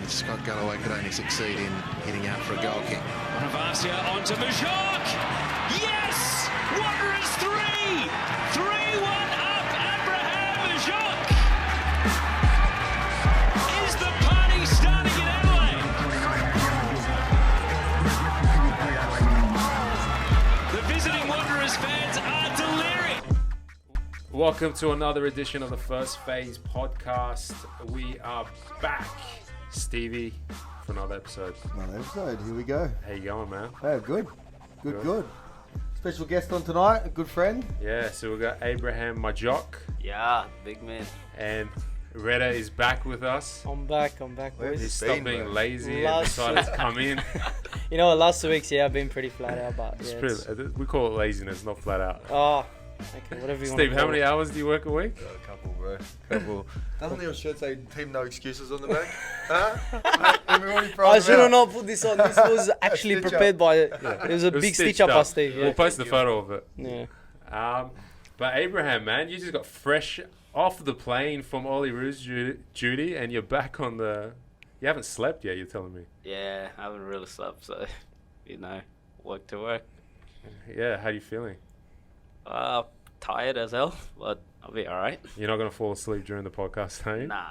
Scott Galloway could only succeed in hitting out for a goal kick. Bonavacia onto Majok. Yes! Wanderers 3! 3-1 up Abraham Majok. Is the party starting in Adelaide? The visiting Wanderers fans are delirious. Welcome to another edition of the First Phase podcast. We are back, Stevie, for another episode. Another episode, here we go. How you going, man? Oh, good. Special guest on tonight, a good friend. Yeah, so we got Abraham Majok, Yeah, big man. and Reda is back with us. I'm back, Where's boys. He's he stopped been, being bro? lazy and Last decided to come in. You know, last 2 weeks, I've been pretty flat out, but It's yeah, pretty, we call it laziness, not flat out. oh, okay, whatever you want. Steve, how many hours do you work a week? A couple, bro. Couple. Doesn't your shirt say "Team No Excuses" on the back? Huh? I should have not put this on. This was actually stitch prepared by. It was a It was big stitched stitch up up. by Steve. We'll Yeah. post the photo of it. Yeah. But Abraham, man, you just got fresh off the plane from Ollie Roo's duty, and you're back on the. You haven't slept yet. You're telling me. Yeah, I haven't really slept, so, work to work. Yeah, how are you feeling? Tired as hell, but I'll be alright. You're not gonna fall asleep during the podcast, are you? Nah,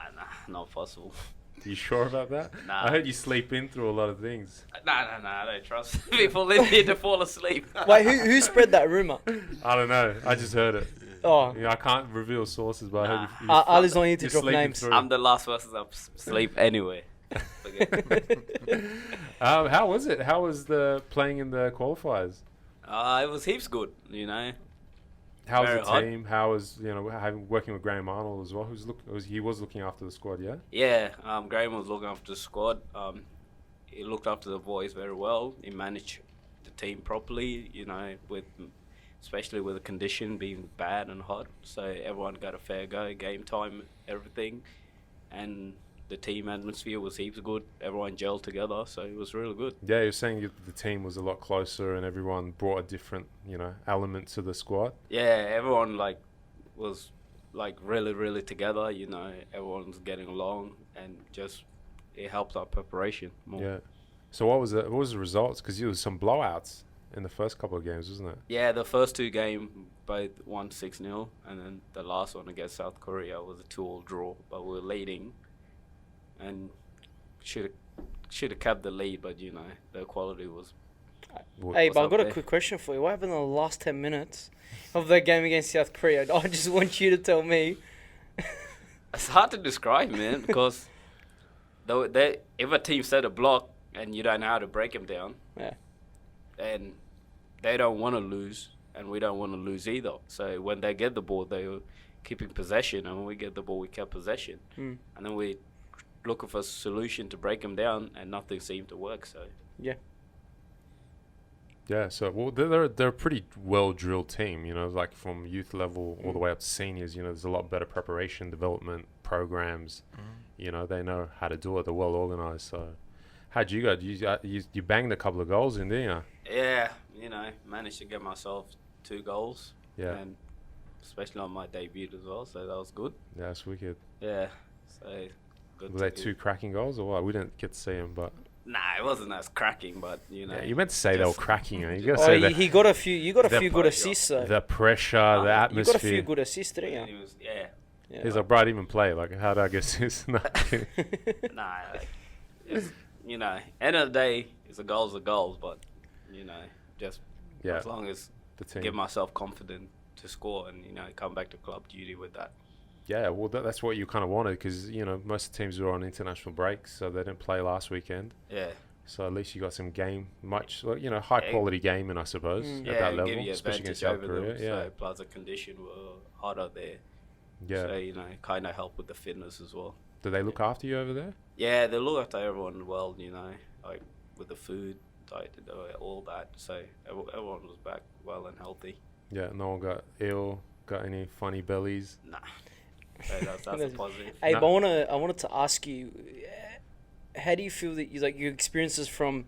not possible. Are you sure about that? Nah. I heard you sleep in through a lot of things. Nah, I don't trust people that need to fall asleep. Wait, who spread that rumor? I don't know. I just heard it. Oh, I can't reveal sources, but I heard you. Ali's not here to you're drop sleeping names. through. I'm the last person to sleep anyway. How was it? How was the playing in the qualifiers? It was heaps good, How was Very the hot. team? How was working with Graham Arnold as well? He was looking after the squad, yeah. Yeah, Graham was looking after the squad. He looked after the boys very well. He managed the team properly, especially with the condition being bad and hot. So everyone got a fair go, game time, everything. And the team atmosphere was heaps good. Everyone gelled together, so it was really good. Yeah, you're saying the team was a lot closer and everyone brought a different, element to the squad. Yeah, everyone was really, really together. Everyone's getting along, and just it helped our preparation more. Yeah. So what was the results? Because there was some blowouts in the first couple of games, wasn't it? Yeah, the first two games both won 6-0, and then the last one against South Korea was a 2-2 draw. But we were leading, and should have kept the lead, but the quality was. Hey, but I've got a there? quick question for you. What happened in the last 10 minutes of the game against South Korea? I just want you to tell me. It's hard to describe, man, because if a team set a block and you don't know how to break them down, Yeah. and they don't want to lose, and we don't want to lose either. So when they get the ball, they were keeping possession, and when we get the ball, we kept possession. And then we looking for a solution to break them down, and nothing seemed to work. So Yeah. Yeah. So they're a pretty well drilled team. Like from youth level all the way up to seniors. There's a lot better preparation, development programs. They know how to do it. They're well organized. So, how'd you go? You banged a couple of goals in, didn't you? yeah, managed to get myself 2 goals. Yeah. And especially on my debut as well. So that was good. Yeah, that's wicked. Yeah. So good. Were they 2 cracking goals or what? We didn't get to see them, but Nah, it wasn't as cracking, but yeah, you meant to say they were just- cracking. You gotta Oh, say that he got a few. You got a the few good pressure. assists, though. the pressure, the You got a atmosphere. few good assists, didn't And you? it was, Yeah. He's like, bro, I didn't even play. Like, how did I get this? No, I'm kidding. nah, it's, end of the day, it's a goal's, but, just Yeah, as long as the team. give myself confidence to score and, come back to club duty with that. Yeah, well, that's what you kind of wanted because, most teams were on international breaks, so they didn't play last weekend. Yeah. So at least you got some high quality gaming, I suppose, at Yeah, that give level, you especially against advantage South over Korea. them. Yeah, So, plus the condition were hotter there. yeah. So, kind of help with the fitness as well. Do they look after you over there? Yeah, they look after everyone well, like with the food, all that. So everyone was back well and healthy. Yeah, no one got ill, got any funny bellies. Nah, so that's a positive. Hey, No. but I wanted to ask you, how do you feel that your experiences from,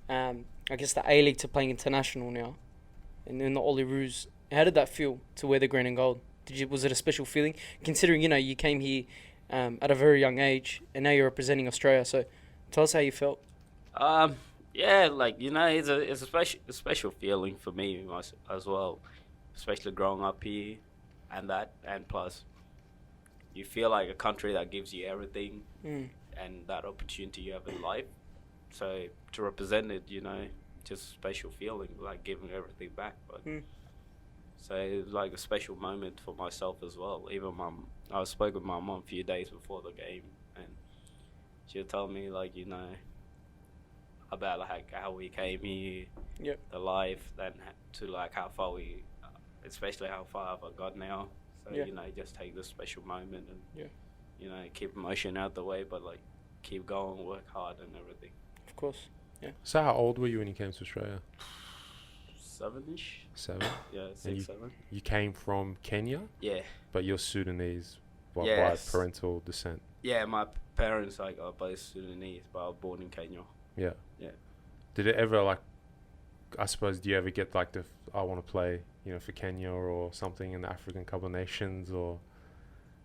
I guess the A League to playing international now, and then the Ollie Roos, how did that feel to wear the green and gold? Was it a special feeling considering you came here at a very young age, and now you're representing Australia. So tell us how you felt. Yeah, like, you know, it's a special feeling for me as well, especially growing up here, and plus, you feel like a country that gives you everything and that opportunity you have in life. So to represent it, you know, just a special feeling, like giving everything back. But so it was like a special moment for myself as well. Even I spoke with my mom a few days before the game, and she told me, like, you know, about like how we came here, the life, then to like how far especially how far I've got now. So you know, just take this special moment and you know, keep emotion out the way, but like keep going, work hard and everything. Of course. Yeah. So how old were you when you came to Australia? 7-ish. 7? Yeah, 6, 7. You came from Kenya? Yeah. But you're Sudanese by parental descent? Yeah, my parents are both Sudanese, but I was born in Kenya. Yeah. Yeah. Did it ever, like, I suppose, do you ever get like I want to play, you know, for Kenya or something in the African Cup of Nations, or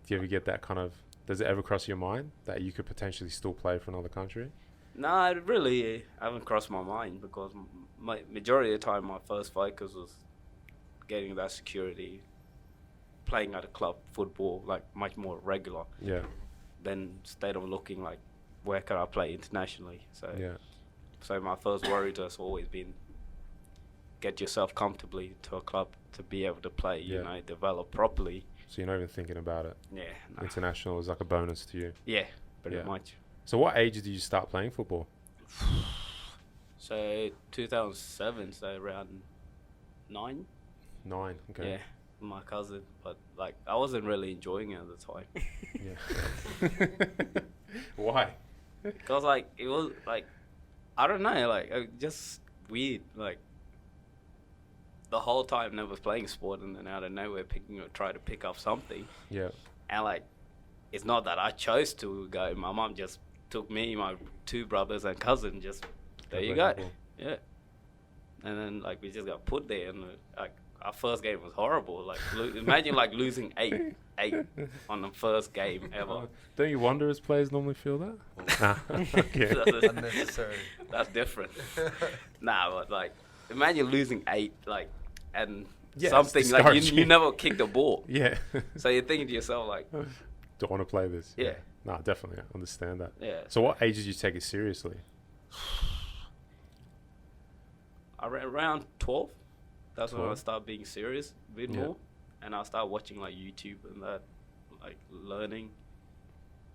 do you ever get that kind of, does it ever cross your mind that you could potentially still play for another country? No, it really haven't crossed my mind, because my majority of the time my first focus was getting that security, playing at a club football, like much more regular. Yeah. Then instead of looking like where can I play internationally. So so my first worry has always been get yourself comfortably to a club to be able to play, you know, develop properly. So you're not even thinking about it? Yeah. No. International is like a bonus to you? Yeah, pretty much. So what age did you start playing football? So 2007, so around 9. 9, okay. Yeah, my cousin, but like I wasn't really enjoying it at the time. Yeah. Why? Because like it was like, I don't know, like just weird, like the whole time never playing sport, and then out of nowhere try to pick up something. Yeah. And like, it's not that I chose to go. My mom just took me, my 2 brothers and cousin, just there you go. Yeah. And then like we just got put there, and like our first game was horrible. Like imagine like losing 8 on the first game ever. Don't you wonder as players normally feel that? Okay. Unnecessary. That's different. Nah, but like imagine losing 8, like, and something like you never kicked the ball. Yeah. So you're thinking to yourself like, don't want to play this. Yeah. No, definitely, I understand that. Yeah. So what age did you take it seriously? Around 12. That's when I started being serious a bit more, and I started watching like YouTube and that, like learning.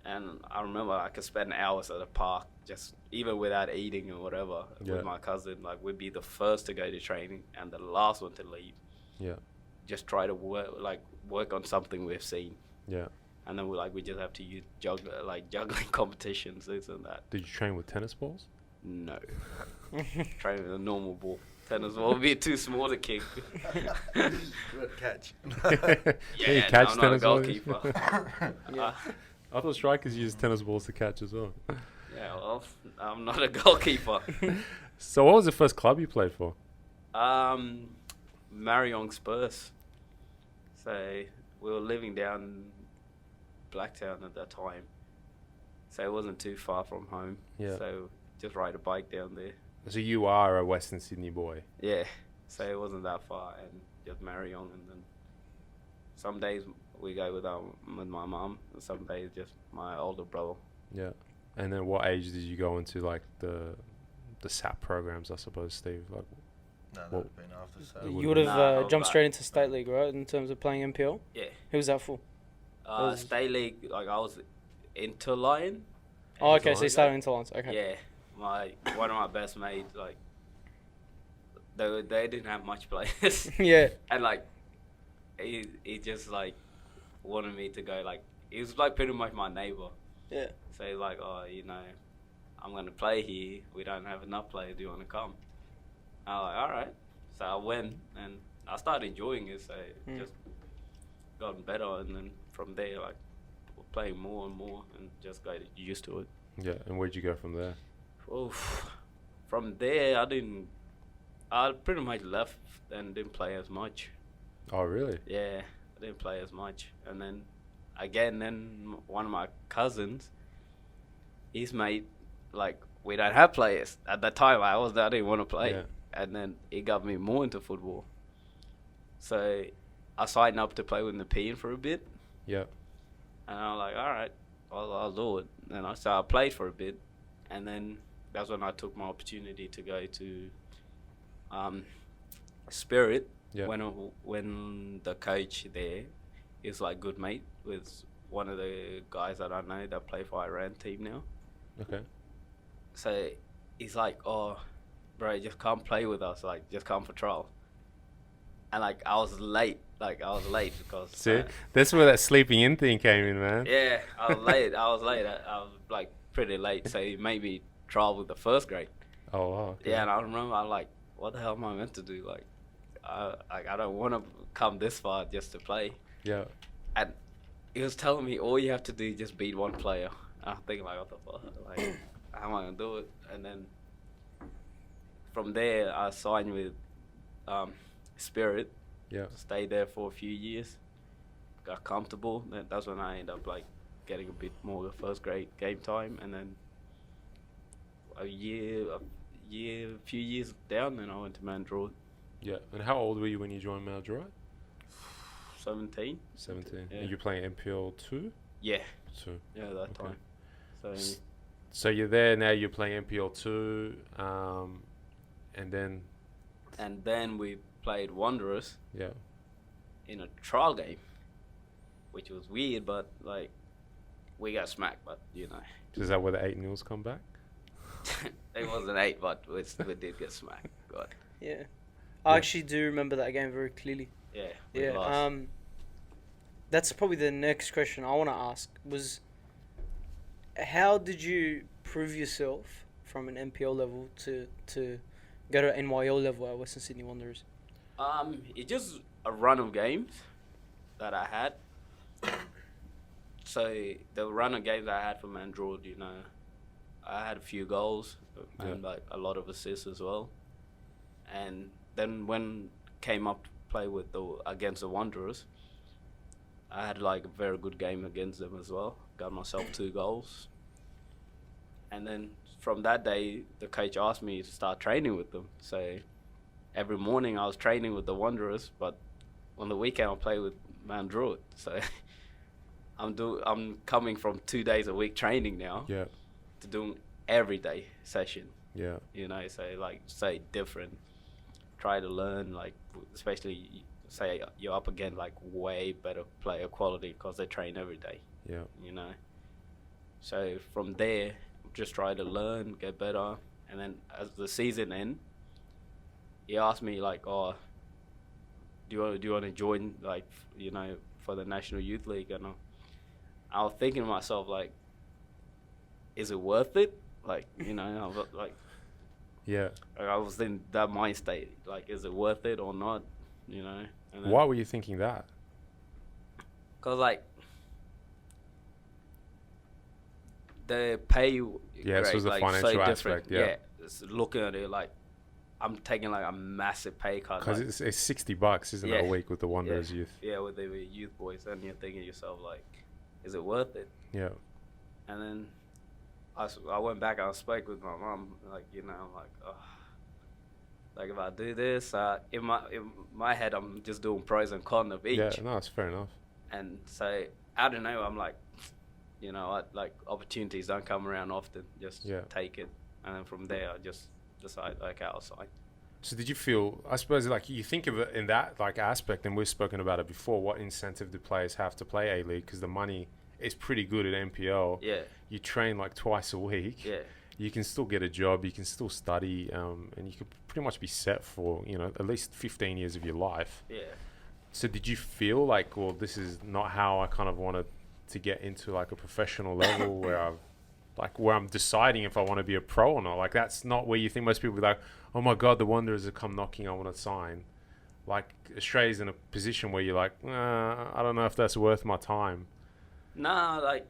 And I remember I could spend hours at the park, just even without eating or whatever, with my cousin. Like we'd be the first to go to training and the last one to leave. Yeah. Just try to work on something we've seen. Yeah. And then we just have to use juggling competitions, this and that. Did you train with tennis balls? No. Train with a normal ball. Tennis ball would be too small to kick. Good catch. You catch I'm not a tennis balls? goalkeeper. I thought strikers use tennis balls to catch as well. Yeah, well, I'm not a goalkeeper. So what was the first club you played for? Marion Spurs. So we were living down Blacktown at that time. So it wasn't too far from home. Yeah. So just ride a bike down there. So you are a Western Sydney boy? Yeah. So it wasn't that far, and just Marion, and then some days we go with my mum, and some days just my older brother. Yeah. And then what age did you go into like the SAP programs, I suppose, Steve? Like, No, that would have been after SAP. You would have jumped straight into State League, right, in terms of playing NPL? Yeah. Who was that for? State League, like I was into Lion. Oh, okay, so you started into Lions, okay. Yeah. One of my best mates, like, they didn't have much players. Yeah. And like, he just like wanted me to go. Like, he was like pretty much my neighbor. Yeah. So he's like, oh, you know, I'm gonna play here. We don't have enough players. Do you want to come? I was like, all right. So I went, and I started enjoying it. So it just gotten better, and then from there, like, playing more and more, and just got used to it. Yeah. And where'd you go from there? Oof. From there, I pretty much left and didn't play as much. Oh, really? Yeah, I didn't play as much. And then again, then one of my cousins, his mate, like, we don't have players. At that time, I didn't want to play. Yeah. And then it got me more into football. So I signed up to play with Nepean for a bit. Yeah. And I was like, all right, I'll do it. And I played for a bit. And then that's when I took my opportunity to go to Spirit. Yeah. When the coach there is like good mate with one of the guys that I know that play for Iran team now. Okay. So he's like, oh, bro, just come play with us. Like, just come for trial. And like, I was late. Because See, that's where that sleeping in thing came in, man. yeah, I was late. I was like pretty late. So he made me trial with the first grade. Oh wow. Okay. Yeah, and I remember I'm like, what the hell am I meant to do? Like, I don't want to come this far just to play. Yeah. And he was telling me all you have to do is just beat one player. And I'm thinking like, what the fuck? Like, how am I gonna do it? And then from there, I signed with Spirit. Yeah. Stayed there for a few years. Got comfortable. That's when I ended up like getting a bit more of first grade game time. And then a few years down, then I went to Mandroid. Yeah. And how old were you when you joined Maldroit? 17. 17. Yeah. And you're playing MPL 2? Yeah. 2. Yeah, that time. So So you're there now. You're playing MPL 2, and then we played Wanderers yeah. in a trial game, which was weird, but like we got smacked. But you know, Is that where the 8-0s come back? it wasn't 8, but we did get smacked. God. Yeah. I actually do remember that game very clearly. Yeah. We Yeah. lost. That's probably the next question I want to ask was, how did you prove yourself from an MPL level to go to NYL level at Western Sydney Wanderers? It's just a run of games that I had. So the run of games I had for Mandroid, you know, I had a few goals and like a lot of assists as well. And then when came up to play with against the Wanderers, I had like a very good game against them as well. Got myself 2 goals. And then from that day, the coach asked me to start training with them. So every morning I was training with the Wanderers, but on the weekend I play with Mandroid. So I'm coming from 2 days a week training now Yeah. to doing every day session. Yeah. You know, so like say different, try to learn, like especially say you're up against like way better player quality because they train every day. Yeah. You know, so from there just try to learn, get better, and then as the season end, he asked me like, oh, do you want to join, like, you know, for the National Youth League? And I was thinking to myself like, is it worth it? Like, you know, I was like, Yeah. I was in that mind state. Like, is it worth it or not? You know. And then, Why were you thinking that? Cause like the pay. Yeah, this was the like, financial so aspect, different. yeah. It's looking at it like I'm taking like a massive pay cut. Because like, it's $60, isn't it, a Yeah. week with the Wanderers youth? Yeah, with the youth boys, and you're thinking to yourself like, is it worth it? Yeah. And then I went back and I spoke with my mom, like, you know, I'm like, oh, like if I do this, in my head, I'm just doing pros and cons of each. Yeah, no, it's fair enough. And so I don't know, I'm like, you know, like opportunities don't come around often. Just take it, and then from there, I just decide like I'll sign. So did you feel, I suppose, like you think of it in that like aspect, and we've spoken about it before, what incentive do players have to play A-League? Because the money is pretty good at NPL. Yeah. You train like twice a week. Yeah. You can still get a job, you can still study, and you could pretty much be set for, you know, at least 15 years of your life. Yeah. So did you feel like, well, this is not how I kind of wanted to get into like a professional level where I'm deciding if I want to be a pro or not? Like, that's not where you think most people be like, oh my God, the Wanderers have come knocking, I want to sign. Like, Australia's in a position where you're like, I don't know if that's worth my time. Nah, like,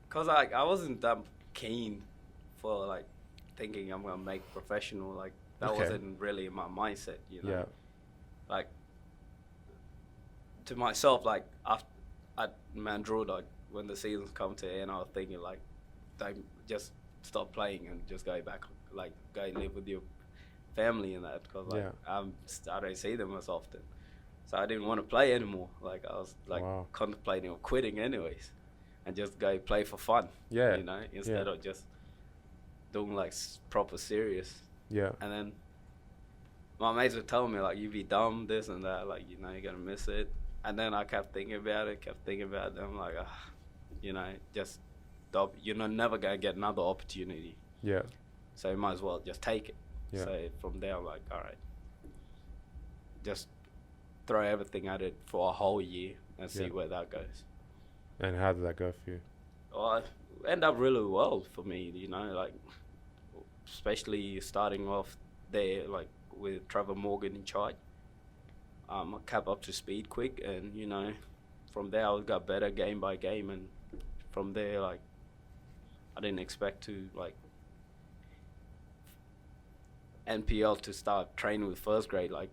cause like I wasn't that keen for like thinking I'm gonna make professional. Like that wasn't really in my mindset, you know. Yeah. Like to myself, like at Mandrew, like when the seasons come to an end, I was thinking like, don't just stop playing and just go back, like go live with your family and that, because like I don't see them as often, so I didn't want to play anymore. Like I was like contemplating on quitting anyways, and just go play for fun. Yeah. You know, instead of just doing like proper serious. Yeah. And then my mates would tell me like, you be dumb, this and that, like, you know, you're gonna miss it. And then I kept thinking about it. I'm like, you know, just stop. You're never gonna get another opportunity. Yeah. So you might as well just take it. Yeah. So from there, I'm like, all right, just throw everything at it for a whole year and see where that goes. And how did that go for you? Well, it ended up really well for me, you know, like, especially starting off there, like, with Trevor Morgan in charge. I kept up to speed quick, and, you know, from there I got better game by game, and from there, like, I didn't expect to, like, NPL to start training with first grade, like,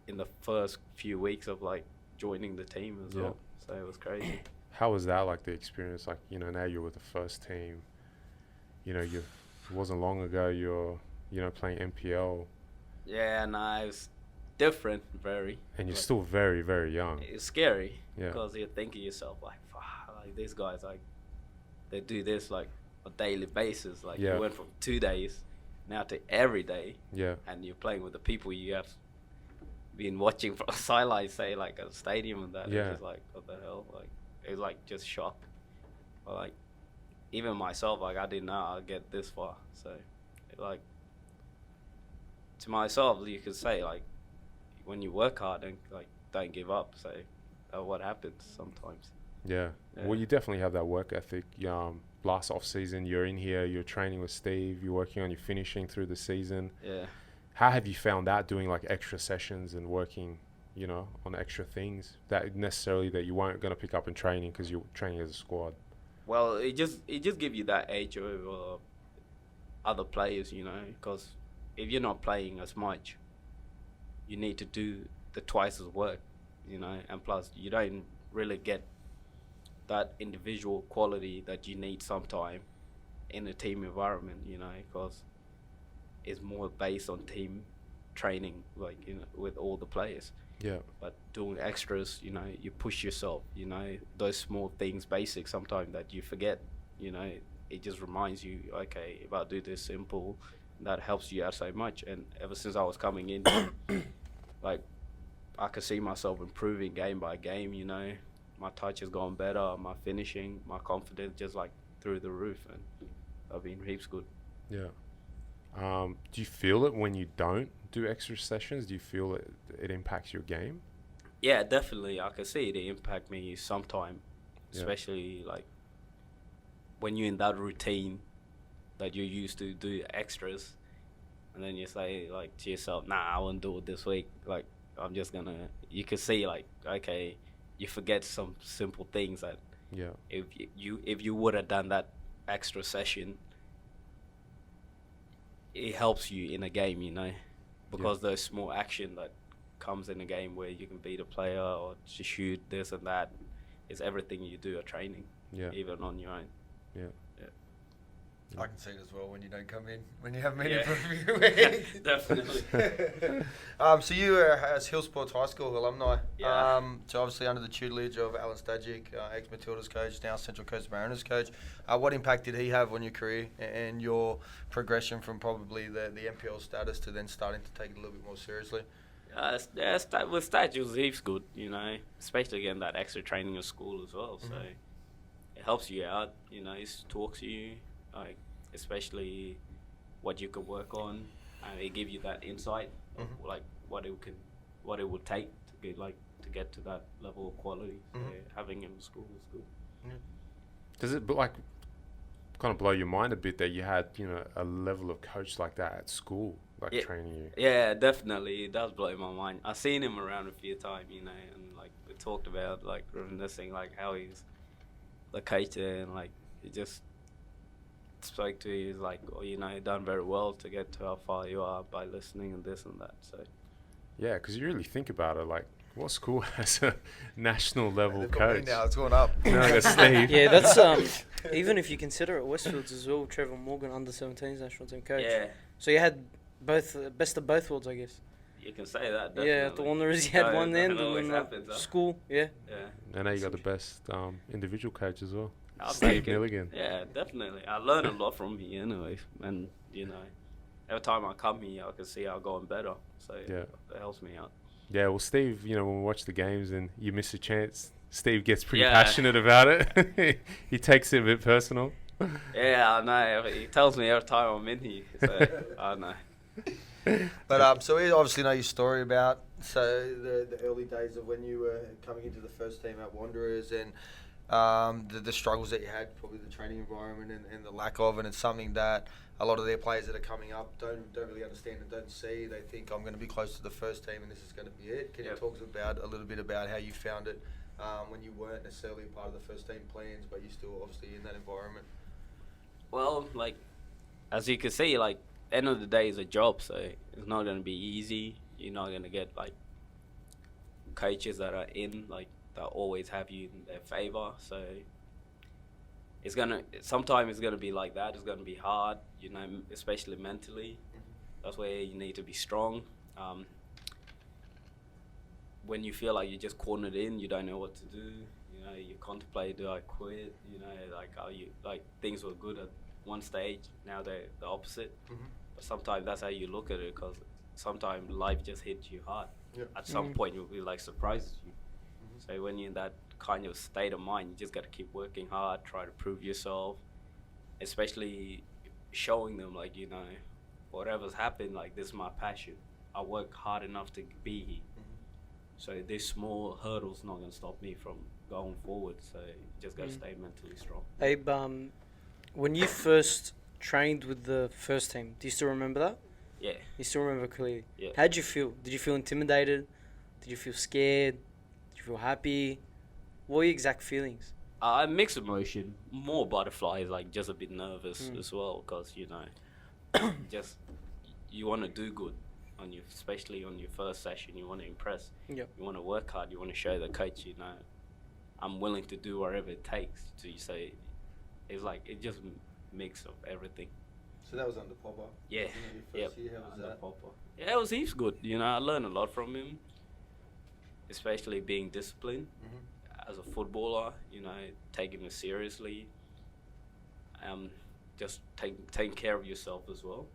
in the first few weeks of, like, joining the team as well. So it was crazy. How was that, like, the experience? Like, you know, now you're with the first team. You know, it wasn't long ago you're, you know, playing NPL. Yeah, no, it was different, very. And you're still very, very young. It's scary, Yeah. because you think of yourself, like, fuck, like, these guys, like, they do this, like, on a daily basis. Like, you went from 2 days now to every day. Yeah. And you're playing with the people you have been watching from sidelines, say, like, at a stadium and that. Yeah. It's just like, what the hell? Like, it was, like, just shock. But, like, even myself, like, I didn't know I'd get this far. So, like, to myself, you could say, like, when you work hard and, like, don't give up. So, what happens sometimes. Yeah. Well, you definitely have that work ethic. Last off season, you're in here, you're training with Steve, you're working on your finishing through the season. Yeah. How have you found that, doing like extra sessions and working, you know, on extra things that necessarily that you weren't going to pick up in training because you're training as a squad? Well, it just give you that edge over other players, you know, because if you're not playing as much, you need to do the twice as work, you know, and plus you don't really get that individual quality that you need sometime in a team environment, you know, because it's more based on team training, like, you know, with all the players. Yeah. But doing extras, you know, you push yourself, you know, those small things, basic sometimes that you forget, you know, it just reminds you, okay, if I do this simple, that helps you out so much. And ever since I was coming in, like, I could see myself improving game by game, you know. My touch has gone better, my finishing, my confidence just, like, through the roof, and I've been heaps good. Yeah. Do you feel it when you don't do extra sessions? Do you feel it impacts your game? Yeah, definitely. I can see it impact me sometime, especially, like, when you're in that routine that you're used to do extras, and then you say, like, to yourself, nah, I won't do it this week. Like, I'm just gonna, you can see, like, okay, you forget some simple things that if you would have done that extra session, it helps you in a game, you know, because there's small action that comes in a game where you can beat a player or to shoot this and that is everything you do at training, even on your own. Yeah. I can see it as well when you don't come in, when you have meeting for a few weeks. Definitely. So you are as Hill Sports High School alumni. Yeah. So obviously under the tutelage of Alan Stajic, ex-Matildas coach, now Central Coast Mariners coach. What impact did he have on your career and your progression from probably the NPL status to then starting to take it a little bit more seriously? With Staj, it was heaps good, you know, especially getting that extra training at school as well. So it helps you out, you know, he talks to you, like, especially what you can work on, and it gives you that insight of, like, what it would take to get to that level of quality. So having him in school is good. Does it like kind of blow your mind a bit that you had, you know, a level of coach like that at school, like training you? Yeah, definitely, it does blow my mind. I've seen him around a few times, you know, and, like, we talked about, like, reminiscing, like, how he's the coach there, and, like, he just spoke to you, like, oh, you know, you've done very well to get to how far you are by listening and this and that. So yeah, because you really think about it, like, What school has a national level They've got me coach? now. It's gone up. No, that's Steve. Yeah, that's even if you consider it, Westfields as well. Trevor Morgan, under 17s national team coach. Yeah, So you had both best of both worlds, I guess. you can say that. Yeah, Definitely. the Wanderers, you had No, one that end, and always then happens, huh? school. Yeah. Yeah, And now you got the best individual coach as well, I'll Steve take it. Milligan. Yeah, definitely. I learn a lot from here anyway, and every time I come here, I can see I'm going better. So Yeah. that helps me out. Yeah, well, Steve, when we watch the games and you miss a chance, Steve gets pretty Yeah. passionate about it. He takes it a bit personal. Yeah, I know. He tells me every time I'm in here. So I know. But so we obviously know your story about the early days of when you were coming into the first team at Wanderers and the struggles that you had, probably the training environment and the lack of, and it's something that a lot of their players that are coming up don't really understand and don't see. They think I'm going to be close to the first team and this is going to be it. Can you talk about a little bit about how you found it when you weren't necessarily a part of the first team plans, but you're still obviously in that environment? Well, like, as you can see, like, end of the day is a job, so it's not going to be easy. You're not going to get, like, coaches that are that always have you in their favor. So sometimes it's going to be like that. It's going to be hard, especially mentally. That's where you need to be strong. When you feel like you're just cornered in, you don't know what to do. You contemplate, do I quit? Things were good at one stage, now they're the opposite. Mm-hmm. But sometimes that's how you look at it, because sometimes life just hits you hard. Yeah. At some point, you'll be like surprises you. So when you're in that kind of state of mind, you just got to keep working hard, try to prove yourself, especially showing them, whatever's happened, this is my passion. I work hard enough to be here. So this small hurdle's not going to stop me from going forward. So you just got to stay mentally strong. Abe, when you first trained with the first team, do you still remember that? Yeah. You still remember clearly? Yeah. How'd you feel? Did you feel intimidated? Did you feel scared? Did you feel happy? What were your exact feelings? Mixed emotion, more butterflies, just a bit nervous as well, because just you want to do good especially on your first session. You want to impress. Yep. You want to work hard. You want to show the coach, I'm willing to do whatever it takes to say. It's it just mix of everything. So that was under Popper. Yeah. Your first year, how was Under that? Popper. Yeah, it was heaps good. I learned a lot from him, especially being disciplined as a footballer. Taking it seriously. Just taking care of yourself as well.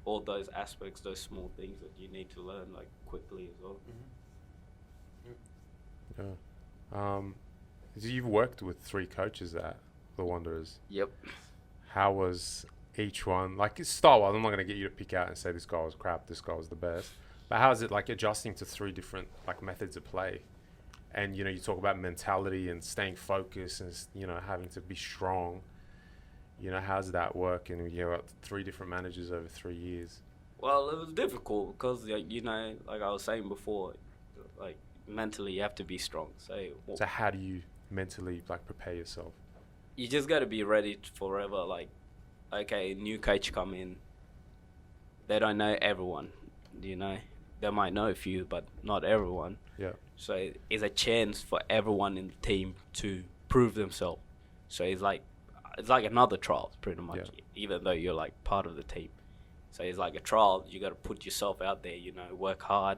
All those aspects, those small things that you need to learn quickly as well. Yeah. So you've worked with 3 coaches at the Wanderers. Yep. How was each one? Style-wise, I'm not going to get you to pick out and say this guy was crap, this guy was the best. But how is it adjusting to 3 different methods of play? And you talk about mentality and staying focused and having to be strong. How does that work? And you got 3 different managers over 3 years. Well, it was difficult because, like I was saying before, mentally you have to be strong. So how do you mentally prepare yourself? You just got to be ready forever. Okay, new coach come in. They don't know everyone, They might know a few, but not everyone. Yeah. So it's a chance for everyone in the team to prove themselves. So it's like another trial, pretty much, even though you're part of the team. So it's like a trial. You got to put yourself out there, work hard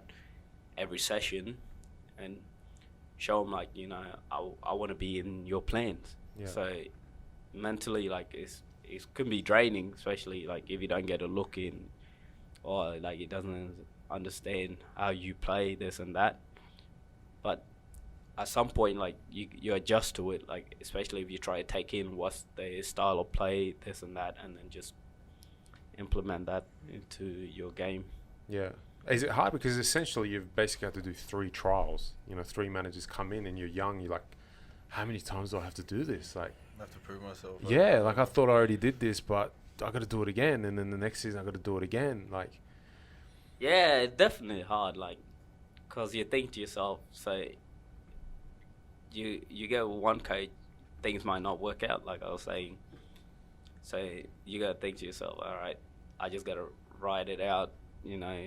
every session and show them I want to be in your plans. Yeah. So mentally, it can be draining, especially if you don't get a look in, or it doesn't understand how you play this and that. But at some point, you adjust to it, especially if you try to take in what's their style of play, this and that, and then just implement that into your game. Yeah. Is it hard? Because essentially you've basically had to do 3 trials. 3 managers come in and you're young. You're how many times do I have to do this? I have to prove myself. Yeah, I thought I already did this, but I got to do it again. And then the next season I got to do it again. Yeah, it's definitely hard, because you think to yourself, you go with one coach, things might not work out, like I was saying. So you got to think to yourself, all right, I just got to ride it out,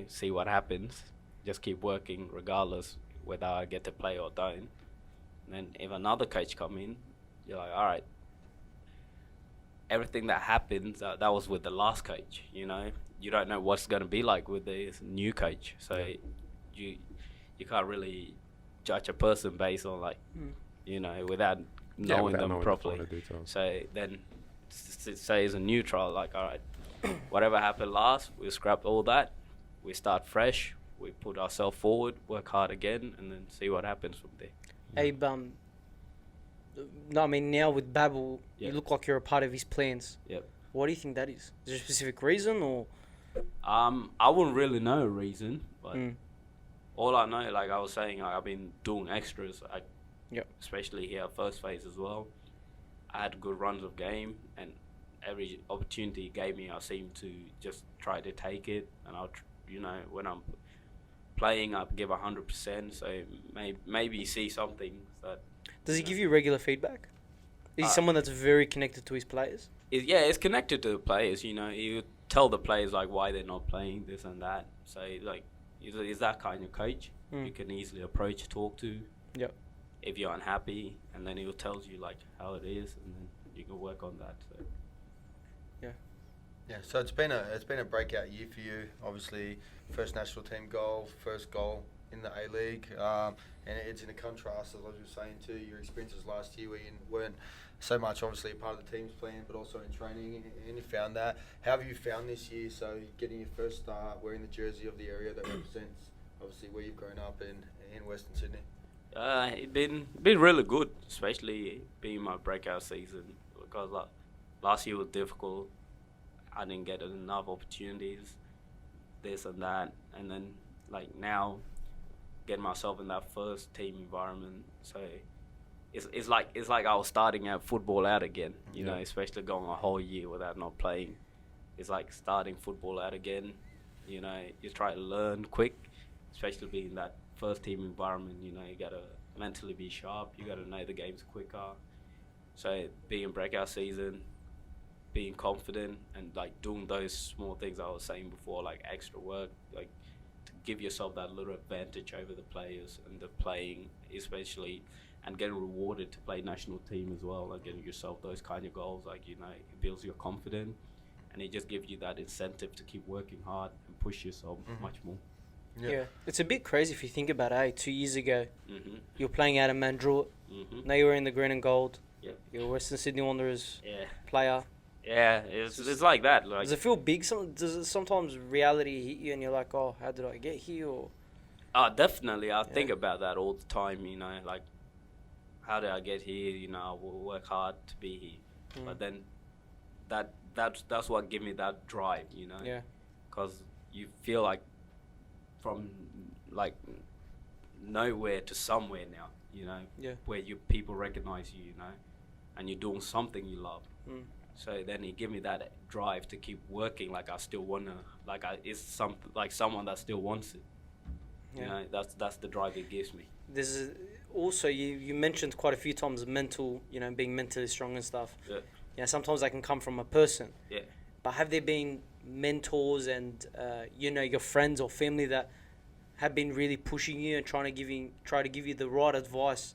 see what happens. Just keep working regardless whether I get to play or don't. And then if another coach come in, you're like, all right, everything that happens, that was with the last coach, you know. You don't know what's going to be like with this new coach. So you can't really judge a person based on, like, you know, without knowing them properly. So then, say as a neutral, like, all right, whatever happened last, we scrap all that. We start fresh. We put ourselves forward, work hard again, and then see what happens from there. Hey, no, I mean, now with Babel, you look like you're a part of his plans. Yep. What do you think that is? Is there a specific reason, or? I wouldn't really know a reason, but all I know, like I was saying, I've been doing extras, especially here first phase as well. I had good runs of game, and every opportunity he gave me, I seem to just try to take it. And I'll, you know, when I'm playing, I give 100%. So maybe you see something that. Does he give you regular feedback? Is he someone that's very connected to his players? It's connected to the players. You know, he would tell the players like why they're not playing this and that. So like, he's that kind of coach. You can easily approach, talk to. Yep. If you're unhappy, and then he'll tell you like how it is, and then you can work on that. So. Yeah, so it's been a breakout year for you. Obviously, first national team goal, first goal in the A League, and it's in a contrast, as I was saying, to your experiences last year, where you weren't so much obviously a part of the team's plan, but also in training, and you found that. How have you found this year? So getting your first start, wearing the jersey of the area that represents obviously where you've grown up in Western Sydney. It's been really good, especially being my breakout season, because last year was difficult. I didn't get enough opportunities, this and that, and then like now, getting myself in that first team environment. So it's like I was starting out football out again, you know, especially going a whole year without not playing. It's like starting football out again. You know, you try to learn quick, especially being that first team environment. You know, you gotta mentally be sharp. You gotta know the games quicker. So being breakout season, being confident, and like doing those small things I was saying before, like extra work, like to give yourself that little advantage over the players and the playing, especially, and getting rewarded to play national team as well, like getting yourself those kind of goals, like, you know, it builds your confidence, and it just gives you that incentive to keep working hard and push yourself much more. Yeah, it's a bit crazy if you think about it. 2 years ago, you're playing out of Mandurah. Now you're in the green and gold. You're a Western Sydney Wanderers player. Yeah, it's like that. Like, does it feel big? Does it sometimes reality hit you and you're like, oh, how did I get here? Or definitely. I think about that all the time, you know, like, how did I get here? You know, I will work hard to be here. But then that's what give me that drive, you know? Yeah. Because you feel like from, like, nowhere to somewhere now, you know? Yeah. Where people recognize you, you know? And you're doing something you love. So then it give me that drive to keep working, like I still wanna, like it's someone that still wants it. You know, that's the drive it gives me. There's also you mentioned quite a few times mental, you know, being mentally strong and stuff. Yeah. You know, sometimes that can come from a person. Yeah. But have there been mentors and you know, your friends or family that have been really pushing you and try to give you the right advice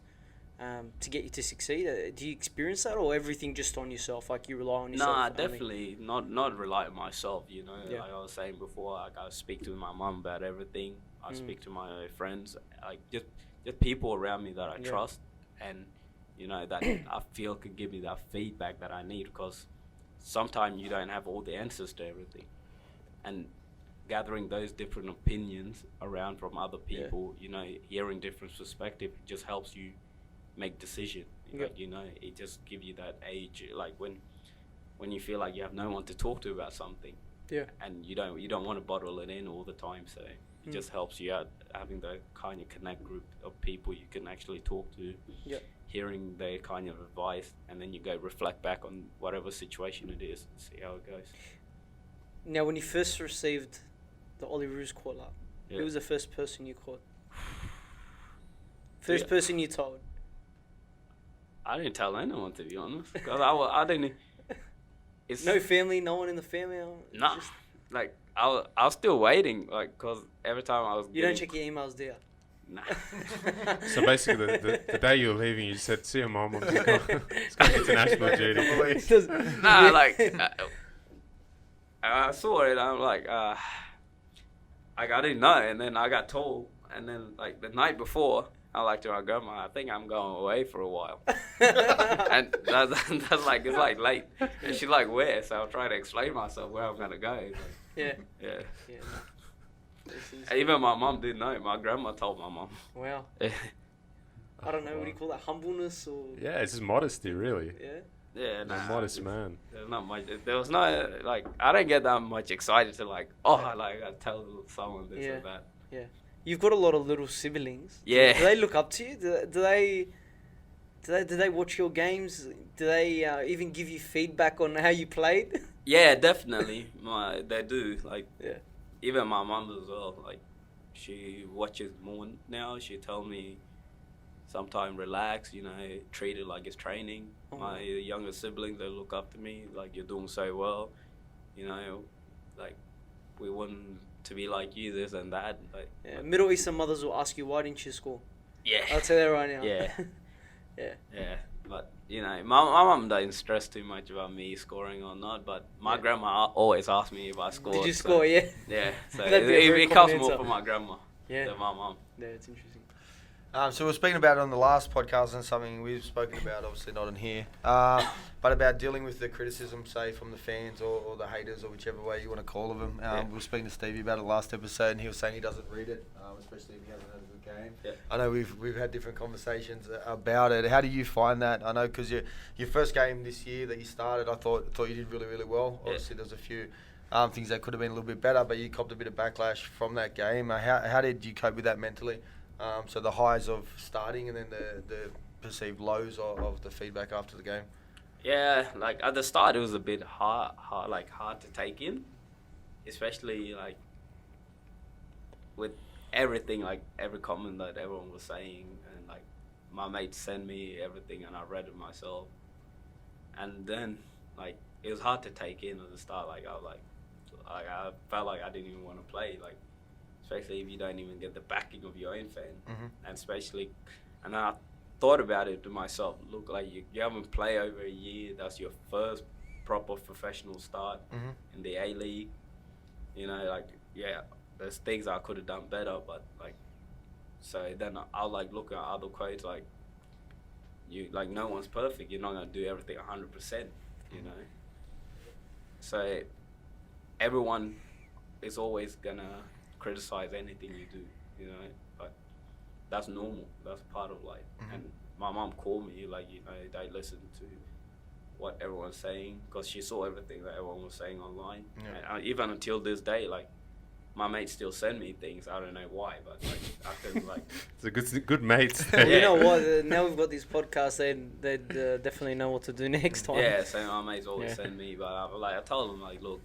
to get you to succeed? Do you experience that, or everything just on yourself, like you rely on yourself? Nah, definitely not rely on myself, you know. Like I was saying before, like I speak to my mum about everything. I speak to my friends, like just people around me that I trust, and you know, that I feel could give me that feedback that I need, because sometimes you don't have all the answers to everything, and gathering those different opinions around from other people, you know, hearing different perspectives just helps you make decision. Like, you know, it just gives you that age, like when you feel like you have no one to talk to about something, and you don't want to bottle it in all the time, so it just helps you out having the kind of connect group of people you can actually talk to, hearing their kind of advice, and then you go reflect back on whatever situation it is and see how it goes. Now, when you first received the Ollie Roos call up, who was the first person you called? First person you told? I didn't tell anyone, to be honest, because I didn't. It's no family, no one in the family. Nah, like I was still waiting, like, because every time I was. You don't check your emails, do you? Nah. So basically, the day you were leaving, you said, "See you, mum. I'm just going, it's got international duty." Nah, like I saw it. I'm like, I didn't know, and then I got told, and then like the night before, I like to my grandma, I think I'm going away for a while, and that's like it's like late, and she's like, where? So I'm trying to explain myself where I'm gonna go. Like, Yeah. yeah. Yeah. And even my mom didn't know. My grandma told my mom. Wow. I don't know. What do you call that? Humbleness or? Yeah, it's just modesty, really. Yeah. Yeah, You're nah. a modest man. There's not much. There was no like. I don't get that much excited to like. Oh, like I tell someone this Yeah. or that. Yeah. You've got a lot of little siblings. Yeah. Do they look up to you? Do they watch your games? Do they even give you feedback on how you played? Yeah, definitely. They do. Like Yeah. even my mom as well. Like she watches more now. She tell me, sometime relax. You know, treat it like it's training. Oh. My younger siblings, they look up to me. Like you're doing so well. You know, like we want to be like you, this and that. Like, Yeah. Middle Eastern mothers will ask you, why didn't you score? yeah. I'll tell you that right now. Yeah. Yeah. Yeah, but you know, my mom doesn't stress too much about me scoring or not. But my Yeah. grandma always asks me if I scored. Did you so- score? Yeah. Yeah, so That'd be a very it comes common more answer. from my grandma Yeah. than my mom. Yeah, it's interesting. So we were speaking about it on the last podcast and something we've spoken about, obviously not in here, but about dealing with the criticism, say, from the fans or the haters or whichever way you want to call them. We were speaking to Stevie about it last episode, and he was saying he doesn't read it, especially if he hasn't had a good game. Yeah. I know we've had different conversations about it. How do you find that? I know because your first game this year that you started, I thought you did really, really well. Yeah. Obviously, there's a few things that could have been a little bit better, but you copped a bit of backlash from that game. How did you cope with that mentally? So the highs of starting and then the perceived lows of the feedback after the game. Yeah, like at the start it was a bit hard to take in, especially like with everything, like every comment that everyone was saying, and like my mates sent me everything and I read it myself, and then like it was hard to take in at the start. Like I felt like I didn't even want to play, like especially if you don't even get the backing of your own fan, and and I thought about it to myself. Look, like you haven't played over a year. That's your first proper professional start in the A League. You know, like yeah, there's things I could have done better, but like, so then I'll like look at other quotes like, you like no one's perfect. You're not gonna do everything 100%. You know, so everyone is always gonna criticize anything you do, you know, but that's normal. That's part of life. And my mom called me, like, you know, they listened to what everyone's saying because she saw everything that everyone was saying online. Yeah. And even until this day, like, my mates still send me things. I don't know why, but like I can like. It's a good mates. Well, you know what? Now we've got these podcasts. They'd definitely know what to do next time. Yeah, so my mates always send me, but I tell them like, look,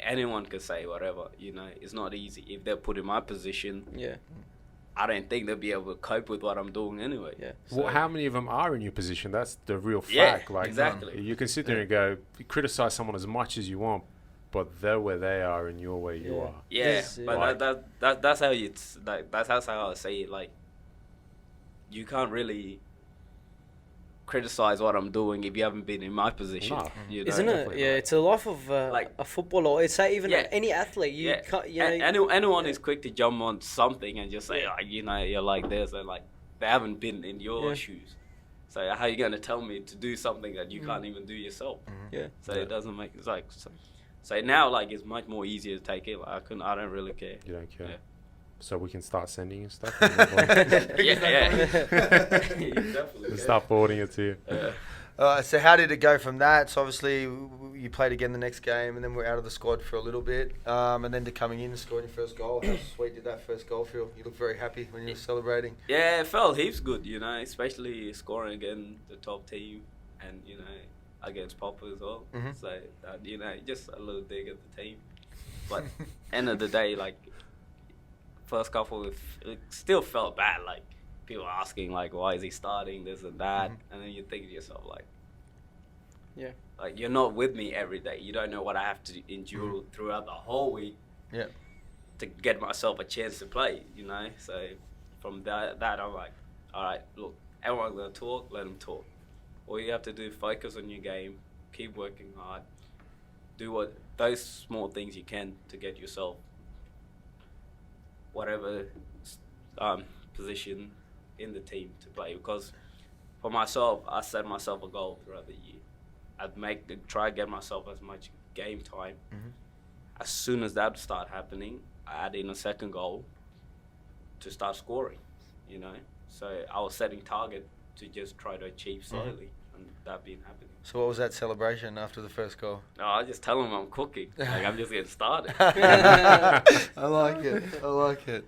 anyone can say whatever, you know. It's not easy. If they're put in my position, Yeah. I don't think they'll be able to cope with what I'm doing anyway. Yeah. Well, how many of them are in your position? That's the real Yeah, fact. Like, exactly. You can sit there and go, criticize someone as much as you want, but they're where they are and you're where you are. Yeah, There's, but like- that's how it's like. That's how I say it. Like, you can't really criticize what I'm doing if you haven't been in my position. No. You know? Isn't it? Yeah, it's a life of Like- a footballer. It's like even Yeah. any athlete. You Yeah, can't. You know, anyone is quick to jump on something and just say, oh, you know, you're like this, and like they haven't been in your Yeah. shoes. So how are you gonna tell me to do something that you can't even do yourself? Yeah. So it doesn't make it's like so now like it's much more easier to take it. Like I don't really care. You don't care. Yeah. So we can start sending you stuff. Yeah. You definitely We'll can. start forwarding it to you. So how did it go from that? So obviously you played again the next game, and then we're out of the squad for a little bit, and then to coming in and scoring your first goal. How sweet did that first goal feel? You looked very happy when you were celebrating. Yeah, it felt heaps good, you know, especially scoring against the top team and, you know, against Papa as well. So, you know, just a little dig at the team. But end of the day, like, first couple, it still felt bad. Like, people asking, like, why is he starting, this and that. And then you think to yourself, like, Yeah. like, you're not with me every day. You don't know what I have to endure throughout the whole week Yeah. to get myself a chance to play, you know. So from that I'm like, all right, look, everyone's gonna talk, let them talk. All you have to do, focus on your game, keep working hard, do those small things you can to get yourself whatever position in the team to play. Because for myself, I set myself a goal throughout the year. Try to get myself as much game time. As soon as that start happening, I add in a second goal to start scoring, you know. So I was setting target to just try to achieve slowly, and that been happening. So what was that celebration after the first goal? No, I just tell them I'm cooking. Like, I'm just getting started. I like it. I like it.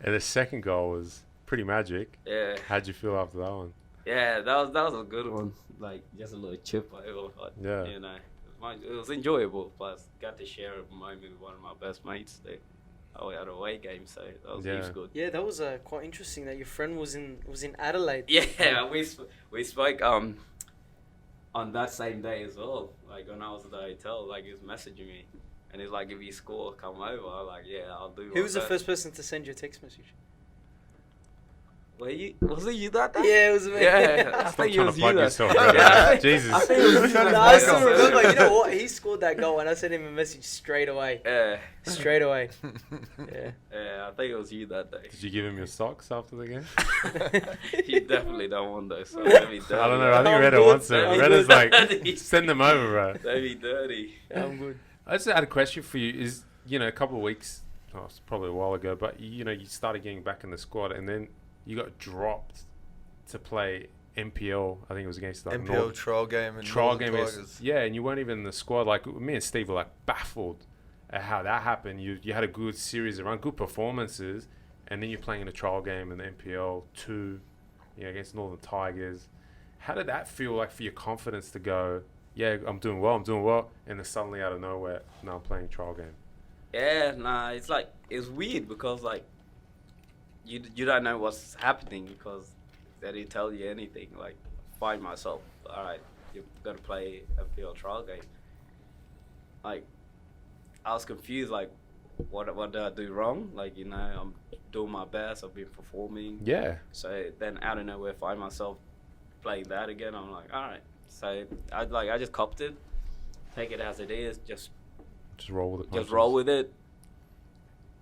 And the second goal was pretty magic. Yeah. How'd you feel after that one? Yeah, that was a good one. Like, just a little chip over. Yeah. You know, it was enjoyable. Plus, got to share a moment with one of my best mates there. We had a away game, so that was heaps good. Yeah, that was quite interesting that your friend was in Adelaide. Yeah, we spoke on that same day as well. Like, when I was at the hotel, like, he was messaging me, and he's like, if you score, come over. I'm like, yeah, I'll do. Who was the first person to send you a text message? Was it you that day? Yeah, it was me. Yeah, I think it was you that. Jesus. I think it was you that. No, I still remember. You know what? He scored that goal, and I sent him a message straight away. Yeah. Straight away. Yeah. Yeah, I think it was you that day. Did you give him your socks after the game? You definitely don't want those. So that'd be dirty. I don't know. I think Red once. Red is like, Dirty. send them over, bro. That'd be dirty. Yeah, I'm good. I just had a question for you. Is, you know, a couple of weeks, it's probably a while ago, but, you know, you started getting back in the squad, and then you got dropped to play MPL. I think it was against like MPL trial game and trial Northern game. Tigers. Yeah, and you weren't even in the squad. Like, me and Steve were like baffled at how that happened. You had a good series around, good performances, and then you're playing in a trial game in the MPL 2, you know, against Northern Tigers. How did that feel like for your confidence to go, yeah, I'm doing well, and then suddenly out of nowhere, now I'm playing a trial game? Yeah, nah, it's weird because like you don't know what's happening because they didn't tell you anything. Like, find myself, all right, you're gonna play a field trial game. Like, I was confused. Like, what did I do wrong? Like, you know, I'm doing my best. I've been performing. Yeah. So then out of nowhere, find myself playing that again. I'm like, all right. So I just copped it, take it as it is. Just roll with it. Just roll with it.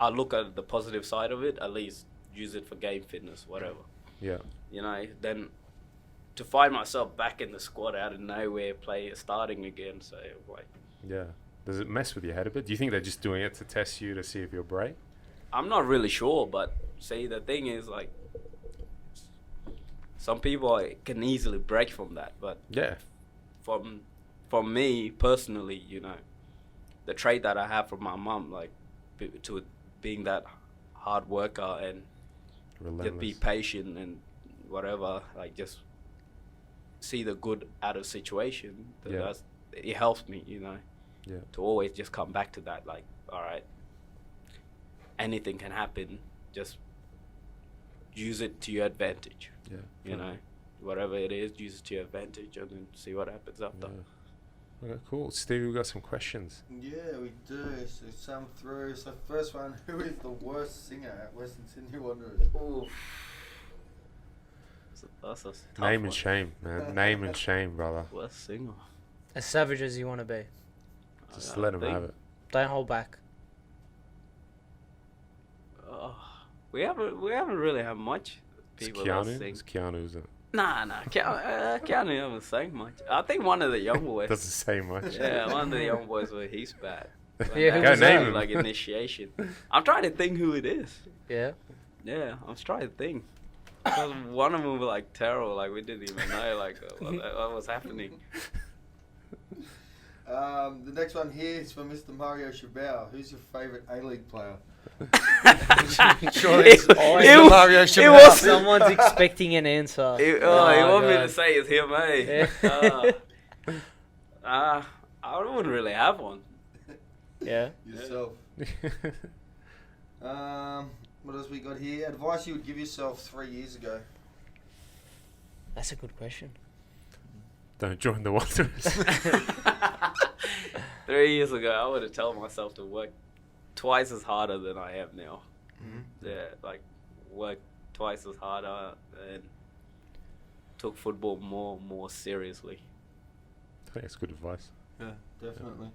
I look at the positive side of it. At least use it for game fitness, whatever. Yeah. You know, then to find myself back in the squad out of nowhere, starting again. So like, yeah. Does it mess with your head a bit? Do you think they're just doing it to test you to see if you'll break? I'm not really sure, but see, the thing is, like, some people can easily break from that, but yeah, from me personally, you know, the trait that I have from my mum, like, to being that hard worker and just be patient and whatever, like, just see the good out of situation. It helps me, you know, to always just come back to that, like, all right, anything can happen, just use it to your advantage. You know, whatever it is, use it to your advantage and then see what happens after. Okay, cool. Steve, we've got some questions. Yeah, we do. So some through. So first one, who is the worst singer at Western Sydney Wanderers? Ooh. That's a tough Name one. and shame, man. Name and shame, brother. Worst singer. As savage as you want to be. Just let him have it. Don't hold back. We haven't really had much people that sing. It's Keanu, isn't it? Nah. Keanu haven't sang much. I think one of the young boys. Doesn't say much. Yeah, one of the young boys where he's bad. Yeah, Go name him. Like Initiation. I'm trying to think who it is. Yeah. Yeah, I'm trying to think. Because one of them was like terrible. Like, we didn't even know like what was happening. The next one here is from Mr. Mario Chabau. Who's your favourite A-League player? Surely it's Mario Chabau. Someone's expecting an answer. He want me to say it's him, eh? Yeah. I wouldn't really have one. Yeah. Yourself. What else we got here? Advice you would give yourself 3 years ago. That's a good question. Don't join the Wanderers. 3 years ago, I would have told myself to work twice as harder than I am now. Mm-hmm. Yeah, like, work twice as harder and took football more seriously. I think that's good advice. Yeah, definitely.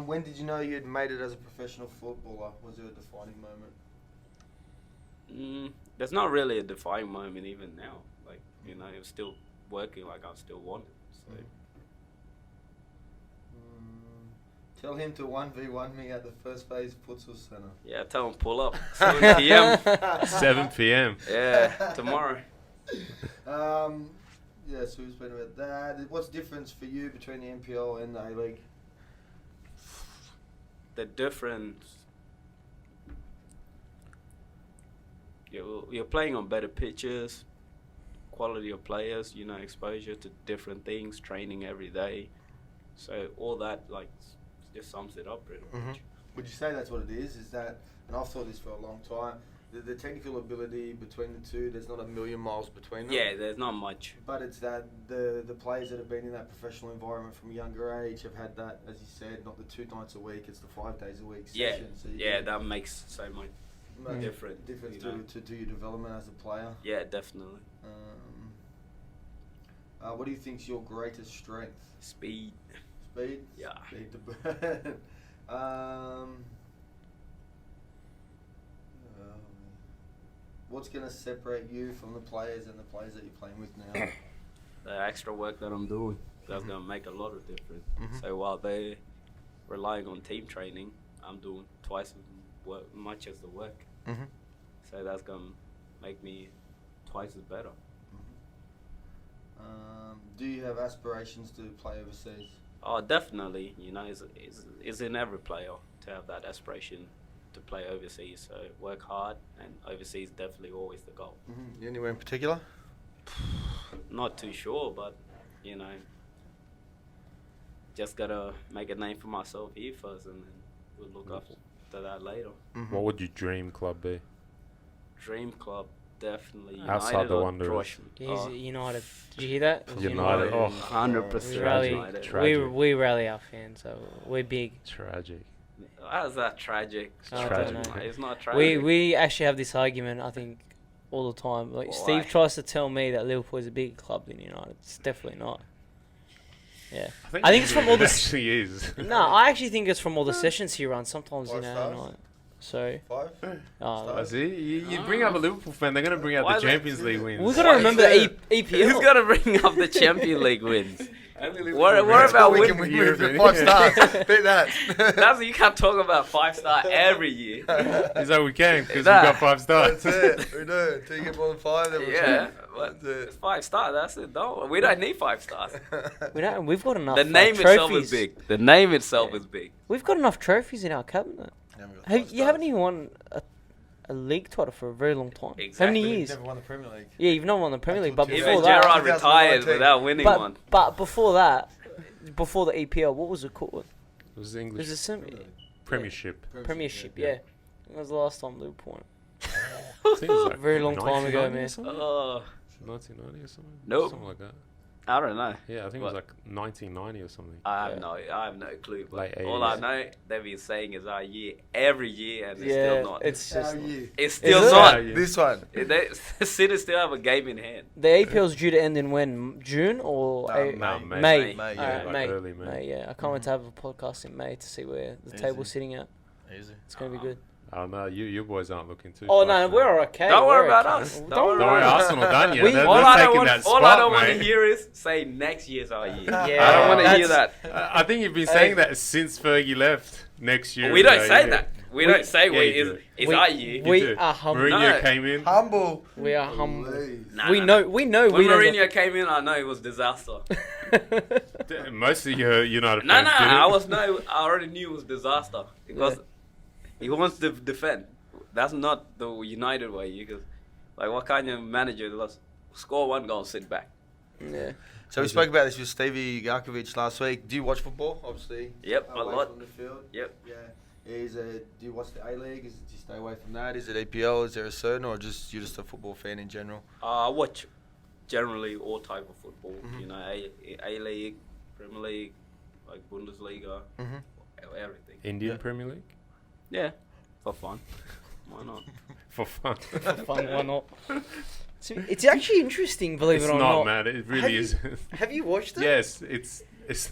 When did you know you'd made it as a professional footballer? Was there a defining moment? There's not really a defining moment even now. Like, you know, I'm still working like I still want it. So. Tell him to 1v1 me at the first phase futsal centre. Yeah, tell him pull up. 7 p.m. 7 p.m. Yeah, tomorrow. Yeah, so we've spoken about that. What's the difference for you between the NPL and the A-League? The difference, you're playing on better pitches, quality of players, you know, exposure to different things, training every day. So all that, like, just sums it up pretty much. Would you say that's what it is? Is that, and I've thought this for a long time, the technical ability between the two, there's not a million miles between them. Yeah, there's not much. But it's that the players that have been in that professional environment from a younger age have had that, as you said, not the 2 nights a week, it's the 5 days a week Yeah, session. So that makes so much difference you know. to your development as a player. Yeah, definitely. What do you think's your greatest strength? Speed. Speed? Yeah. Speed to burn. What's going to separate you from the players and the players that you're playing with now? The extra work that I'm doing, that's going to make a lot of difference. So while they're relying on team training, I'm doing twice as much as the work. So that's going to make me twice as better. Do you have aspirations to play overseas? Oh, definitely. You know, it's in every player to have that aspiration to play overseas. So work hard, and overseas definitely always the goal. Anywhere in particular? Not too sure, but, you know, just got to make a name for myself here first, and then we'll look after that later. What would your dream club be? Dream club, definitely United. Outside the or Wanderers. He's United. Did you hear that? It was United. Oh, 100% We rally, United. Tragic. we rally our fans, so we're big. Tragic. How's that tragic? I tragic. don't know. It's not tragic. We actually have this argument, I think, all the time. Like, Why? Steve tries to tell me that Liverpool is a bigger club than United. It's definitely not. Yeah. I think it's from all the... actually is. No, I actually think it's from all the sessions he runs. Sometimes, you 5 know, stars? like, so... 5? See, you bring up a Liverpool fan, they're going to bring out Why the is that- Champions League wins. We've got to remember the EPL. Who's got to bring up the Champions League wins? What That's about what we winning? can win with 5 stars. Beat that. That's, you can't talk about 5-star every year. He's like, we can, because we've Nah. got 5 stars. That's it. We do. Until you get more than 5, then we'll Yeah, check. but That's it's 5-star. That's it. No, we don't need 5 stars. We've got enough The name itself trophies. is big. The name itself is big. We've got enough trophies in our cabinet. You haven't even won a league title for a very long time. How Exactly. many years? Never won the Premier League. Yeah, you've not won the Premier League, but Until before Even that... Gerrard retired 2019. without winning one. But before that, before the EPL, what was it called? It was the It English was a Premiership. Premiership, yeah. That was the last time Liverpool won. I think it was like Very long time ago, 1990 or man. something? Oh, 1990 or something? Nope. Something like that. I don't know. Yeah, I think What? it was like 1990 or something. I have no clue. But Like all I 80s. know, they've been saying is our year every year, and it's Yeah, still not. it's just... It's still Is it? not. Yeah. This one. City still have a game in hand. The APL's due to end in when? June or No, May. May? May, yeah. Alright, Like May. early May. Yeah, I can't wait to have a podcast in May to see where the table's sitting at. Easy. It's going to be good. I don't know. You boys aren't looking too. Oh, fast, no, man. we're okay. Don't worry we're about okay. us. Don't Don't Don't worry, Arsenal done yet. We- They're, All they're I taking don't that want, spot, all I don't want to mate. hear is say next year's our year. Yeah, I don't want to hear that's- that. I think you've been saying that since Fergie left next year. We don't say yeah. that. We don't say Yeah, you do. it's our year. We do. are humble. Mourinho No. came in. Humble. We are humble. Nah, We nah, know. nah. We know. When We don't. Mourinho came in, I know it was disaster. Most of your United No, fans no, didn't. I already knew it was disaster because he wants to defend. That's not the United way. Because, like, what kind of manager does score one goal and sit back? Yeah. So we spoke about this with Stevie Garkovic last week. Do you watch football? Obviously. Yep, a Away lot. from the field. Yep. Yeah. Do you watch the A League? Do you stay away from that? Is it APL? Is there a certain, or just you're just a football fan in general? I watch generally all type of football. You know, A League, Premier League, like Bundesliga, everything. Indian Premier League. Yeah, for fun. Why not? For fun. For fun, why not? So it's actually interesting, believe It's it or not, not. man. It really is. Have you watched it? Yes, it's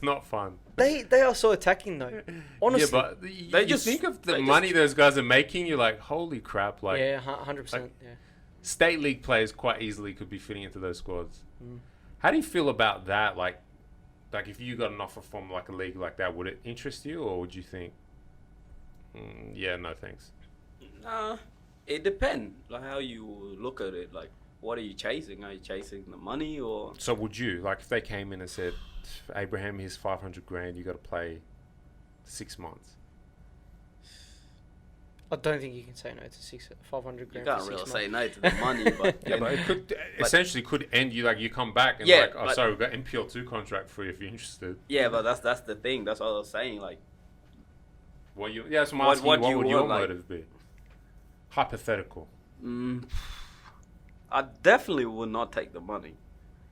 not fun. They are so attacking though. Honestly. Yeah, but you just- think of the they money just- those guys are making. You're like, holy crap! Like, yeah, 100%. Yeah. state league players quite easily could be fitting into those squads. Mm. How do you feel about that? Like if you got an offer from like a league like that, would it interest you, or would you think, yeah, no thanks? Nah, it depends. Like how you look at it. Like, what are you chasing? Are you chasing the money or? So would you, like, if they came in and said, Abraham, here's 500 grand, you got to play 6 months? I don't think you can say no to 500 You grand. can't for really 6 say months. no to the money, but Yeah, but it could essentially could end you, like, you come back and Yeah, like, oh, but- sorry, we've got MPL2 contract for you if you're interested. yeah, but that's the thing. That's what I was saying. Like, Yeah, so I'm What- asking what you, what you would your want, like- motive be? Hypothetical. I definitely would not take the money.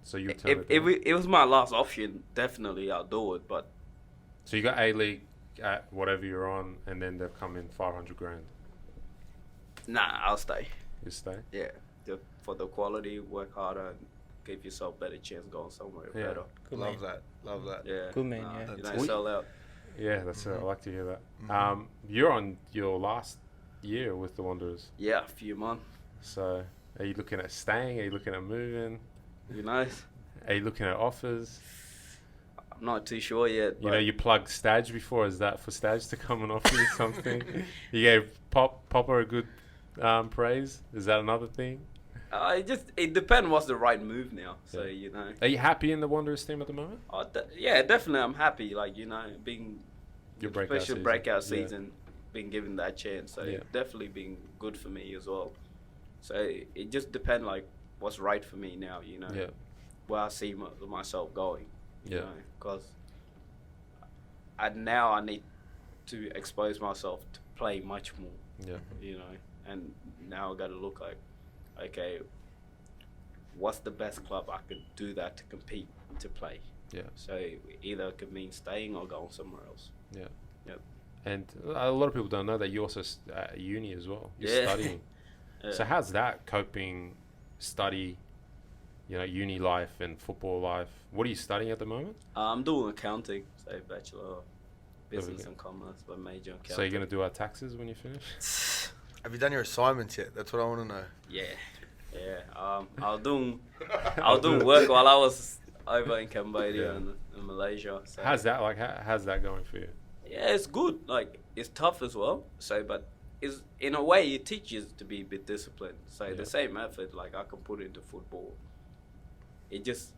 So you tell If it. it was my last option, definitely I'll do it. But So you got A-League at whatever you're on, and then they've come in 500 grand. nah, I'll stay. You stay? Yeah, for the quality, work harder, and give yourself better chance going somewhere Yeah. better. Good Love man. that. Love that. Yeah, Good man, yeah. You That's don't it. sell out. Yeah, that's it. I like to hear that. Mhm. You're on your last year with the Wanderers. Yeah, a few months. So are you looking at staying? Are you looking at moving? You know, Are you looking at offers? I'm not too sure yet. You But know, you plugged Stage before. Is that for Stage to come and offer you something? You gave Popper a good praise. Is that another thing? it depends what's the right move now. So Yeah. you know, Are you happy in the Wanderers team at the moment? yeah, definitely I'm happy. Like, you know, being Your special breakout Yeah. season, being given that chance. So Yeah. definitely been good for me as well. So it just depends like what's right for me now. You know, Yeah. where I see myself going. You Yeah. know, because I need to expose myself to play much more. Yeah. You know, and now I got to look like, okay, what's the best club I could do that to compete to play? Yeah. So either it could mean staying or going somewhere else. Yeah. Yep. And a lot of people don't know that you also at uni as well. You're Yeah. studying. Yeah. So how's that coping, study, you know, uni life and football life? What are you studying at the moment? I'm doing accounting, so Bachelor of There we Business go. and Commerce, but major accounting. So you're going to do our taxes when you finish? Have you done your assignments yet? That's what I want to know. Yeah. I was doing work while I was over in Cambodia Yeah. and in Malaysia. So. How's that like? How's that going for you? Yeah, it's good. Like, it's tough as well. So, but it's, in a way, it teaches to be a bit disciplined. So Yeah. the same effort, like, I can put into football. It just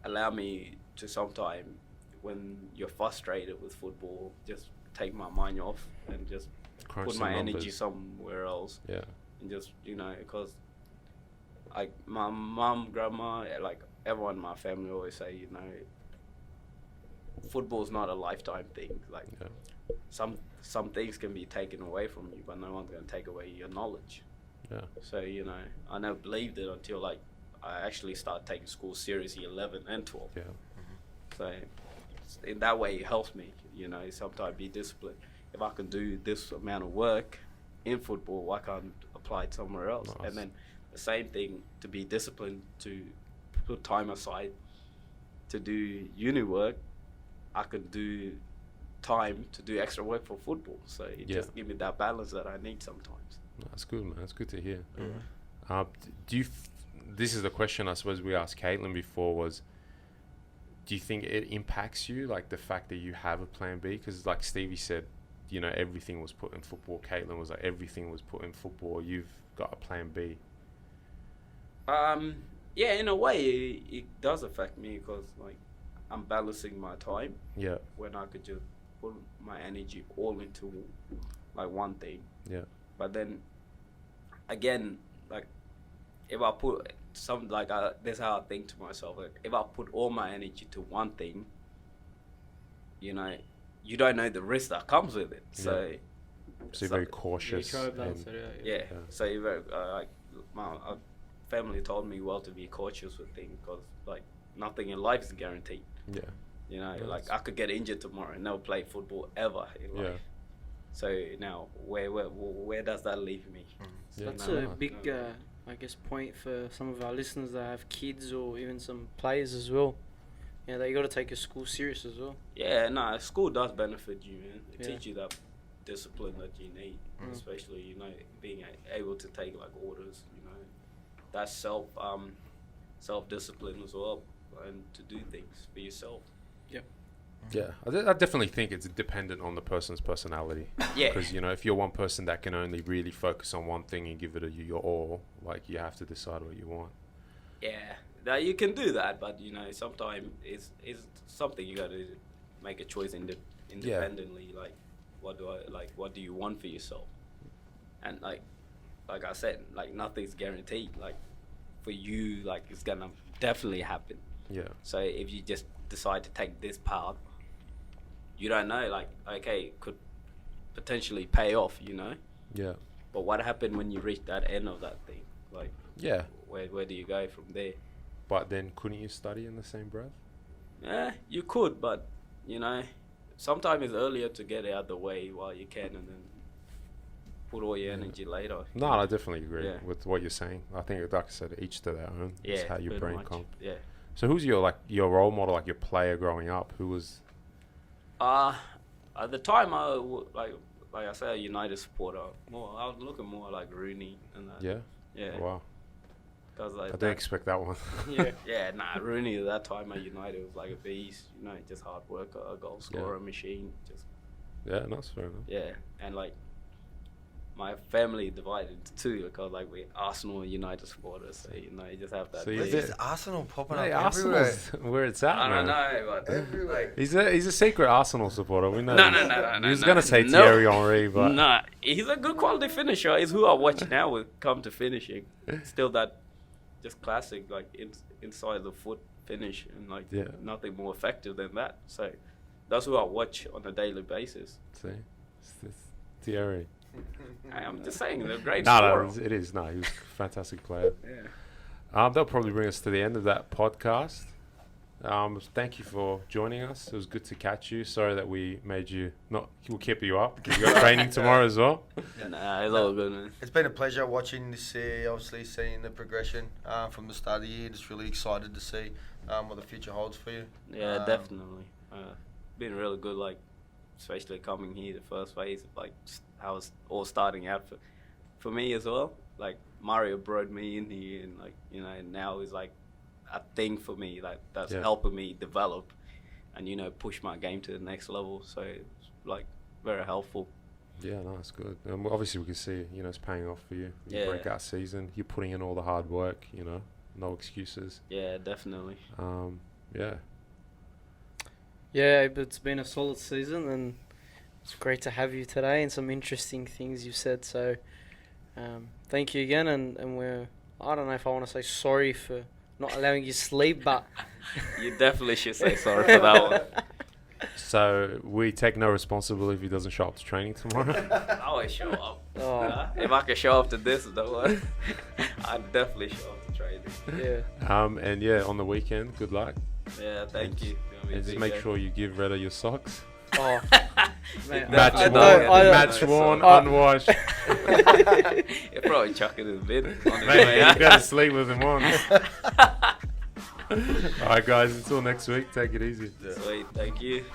allow me to sometime, when you're frustrated with football, just take my mind off and just Crunch put some my energy numbers. somewhere else. Yeah. And just, you know, because like my mom, grandma, like everyone in my family always say, you know, football's not a lifetime thing. Like, Yeah. some things can be taken away from you, but no one's going to take away your knowledge. Yeah. So, you know, I never believed it until like I actually started taking school seriously 11 and 12. Yeah. So in that way, it helps me, you know, sometimes be disciplined. If I can do this amount of work in football, why can't I apply it somewhere else? Nice. And then the same thing, to be disciplined, to put time aside to do uni work, I could do time to do extra work for football. So it Yeah. just give me that balance that I need sometimes. That's good, man. That's good to hear. Mm-hmm. Do you? This is the question I suppose we asked Caitlin before. Was do you think it impacts you, like the fact that you have a plan B? Because like Stevie said, you know, everything was put in football. Caitlin was like, everything was put in football. You've got a plan B. Yeah, in a way, it does affect me because like I'm balancing my time Yeah. when I could just put my energy all into like one thing. Yeah. But then again, like if I put some like that's how I think to myself. Like if I put all my energy to one thing, you know, you don't know the risk that comes with it. So, So you're very cautious. try to balance and- it out. yeah. So you're very like my family told me well to be cautious with things because like nothing in life is guaranteed. Yeah. You know, Nice. like I could get injured tomorrow and never play football ever in life. Yeah. So now, where does that leave me? Yeah, That's no, a no. big, I guess, point for some of our listeners that have kids or even some players as well. Yeah, they got to take your school serious as well. Yeah, nah, school does benefit you, man. It Yeah. teach you that discipline that you need, especially, you know, being able to take like orders, you know. That's self discipline as well, and to do things for yourself. Yeah, I definitely think it's dependent on the person's personality. Yeah. Because, you know, if you're one person that can only really focus on one thing and give it your all, like, you have to decide what you want. Yeah, that you can do that, but you know, sometimes it's something you got to make a choice independently. Like, what do you want for yourself? And like I said, like nothing's guaranteed. Like for you, like it's gonna definitely happen. Yeah. So if you just decide to take this path, you don't know. Like, okay, it could potentially pay off, you know. Yeah. But what happened when you reach that end of that thing? Like, Yeah. where do you go from there? But then couldn't you study in the same breath? Yeah, you could, but you know, sometimes it's earlier to get it out of the way while you can, and then put all your energy later. No, I definitely agree Yeah. with what you're saying. I think, like I said, each to their own. Yeah, It's how your pretty brain much. comes. Yeah. So who's your role model, like your player growing up? Who was? At the time, like I said, a United supporter. I was looking more like Rooney and that. Yeah. Yeah. Oh, wow. Cause I like didn't that, expect that one. Yeah. yeah, nah, Rooney at that time at United was like a beast. You know, just hard worker, a goal scorer, machine. Just Yeah, that's fair enough. yeah, and like my family divided into two because like we're Arsenal and United supporters. So you know, you just have that. So you Where's did- this Arsenal popping Hey, up everywhere? Arsenal's where it's at, I man. don't know, but Everywhere. He's a secret Arsenal supporter. We know. No, this. no, no, no, He was no, gonna say no. Thierry Henry, but nah, he's a good quality finisher. He's who I watch now when it come to finishing. Still that just classic like inside the foot finish, and like Yeah. nothing more effective than that. So that's who I watch on a daily basis. see, it's Thierry. I'm just saying, they're a great No, scorer. it is. No, he was a fantastic player. Yeah. That'll probably bring us to the end of that podcast. Thank you for joining us. It was good to catch you. Sorry that we made you we'll keep you up because you got training tomorrow as well. Nah, it's all good, man. It's been a pleasure watching this year, obviously seeing the progression from the start of the year. Just really excited to see what the future holds for you. Yeah, definitely. Been really good, like, especially coming here the first phase, like, how it's all starting out for me as well. Like, Mario brought me in here, and, like, you know, now is, like, a thing for me, like, that's helping me develop and, you know, push my game to the next level. So, it's, like, very helpful. Yeah, no, it's good. And obviously we can see, you know, it's paying off for you. Your Yeah. breakout season. You're putting in all the hard work, you know, no excuses. Yeah, definitely. Yeah. Yeah, but it's been a solid season, and it's great to have you today and some interesting things you've said. So, thank you again, and I don't know if I want to say sorry for not allowing you sleep, but You definitely should say sorry for that one. So we take no responsibility if he doesn't show up to training tomorrow. I always show up. Oh. If I can show up to this, don't worry. I'd definitely show up to training. yeah. And yeah, on the weekend, good luck. Yeah, thank you. It's gonna be a And just big make day. sure you give Reda your socks. Oh, man, Match I worn, don't- I don't- match worn, I- unwashed. You'll probably chuck it in the bin on his Mate, way you out. gotta sleep with him on. Alright guys, until next week, take it easy. Sweet, thank you.